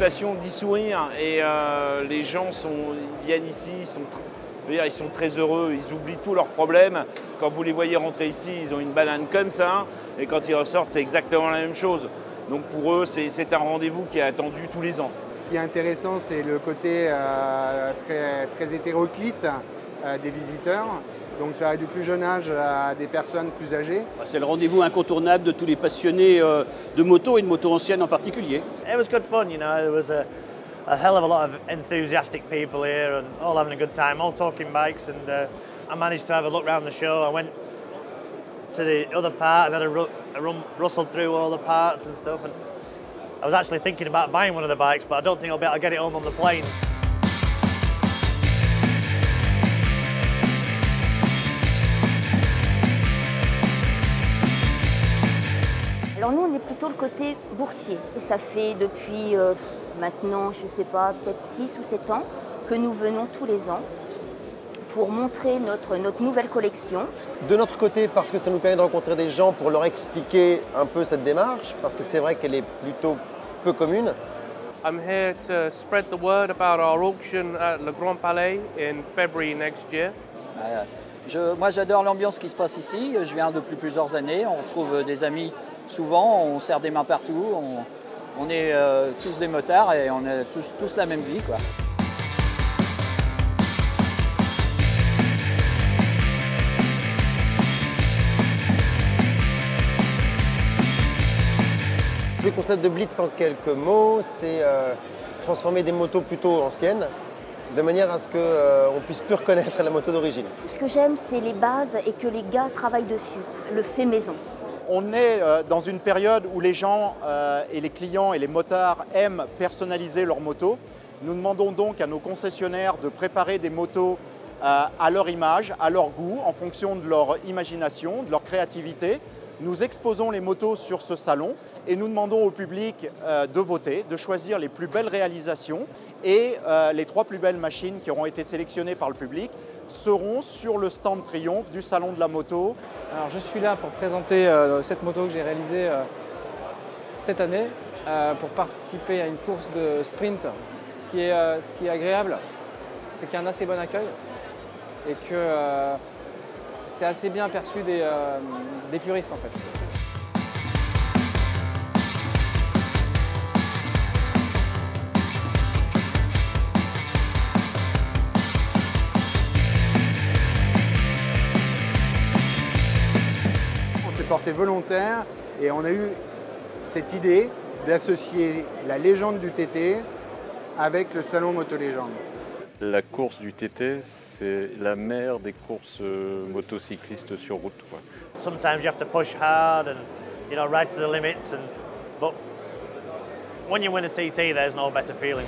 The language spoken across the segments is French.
réputation d'y sourire et les gens ils viennent ici, ils sont très heureux, ils oublient tous leurs problèmes. Quand vous les voyez rentrer ici, ils ont une banane comme ça et quand ils ressortent, c'est exactement la même chose. Donc pour eux, c'est un rendez-vous qui est attendu tous les ans. Ce qui est intéressant, c'est le côté très hétéroclite des visiteurs. Donc ça va du plus jeune âge à des personnes plus âgées. C'est le rendez-vous incontournable de tous les passionnés de moto et de moto ancienne en particulier. It was good fun, you know. There was a hell of a lot of enthusiastic people here and all having a good time, all talking bikes. And I managed to have a look around the show. I went to the other part and then I rustled through all the parts and stuff. And I was actually thinking about buying one of the bikes, but I don't think I'll be able to get it home on the plane. Alors nous, on est plutôt le côté boursier. Et ça fait depuis maintenant, je ne sais pas, peut-être 6 ou 7 ans que nous venons tous les ans pour montrer notre nouvelle collection. De notre côté, parce que ça nous permet de rencontrer des gens pour leur expliquer un peu cette démarche, parce que c'est vrai qu'elle est plutôt peu commune. I'm here to spread the word about our auction at Le Grand Palais in February next year. Moi, j'adore l'ambiance qui se passe ici. Je viens depuis plusieurs années. On retrouve des amis souvent, on serre des mains partout. On est tous des motards et on a tous la même vie, quoi. Le concept de Blitz en quelques mots, c'est transformer des motos plutôt anciennes de manière à ce qu'on puisse plus reconnaître la moto d'origine. Ce que j'aime, c'est les bases et que les gars travaillent dessus, le fait maison. On est dans une période où les gens et les clients et les motards aiment personnaliser leurs motos. Nous demandons donc à nos concessionnaires de préparer des motos à leur image, à leur goût, en fonction de leur imagination, de leur créativité. Nous exposons les motos sur ce salon et nous demandons au public de voter, de choisir les plus belles réalisations et les 3 plus belles machines qui auront été sélectionnées par le public seront sur le stand Triomphe du Salon de la Moto. Alors, je suis là pour présenter cette moto que j'ai réalisée cette année pour participer à une course de sprint. Ce qui est agréable, c'est qu'il y a un assez bon accueil et que c'est assez bien perçu des puristes en fait. On s'est porté volontaire et on a eu cette idée d'associer la légende du TT avec le salon Moto-Légende. La course du TT, c'est la mère des courses motocyclistes sur route, quoi. Sometimes you have to push hard and, you know, right to the limits. But when you win a TT, there's no better feeling.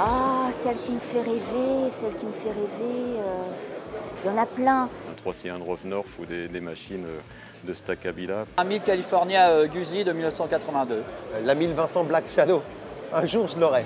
Ah, celle qui me fait rêver, il y en a plein. Un 3 cylindres off-North ou des machines de Stackabila. Un 1000 California Guzzi de 1982. La 1000 Vincent Black Shadow, un jour je l'aurai.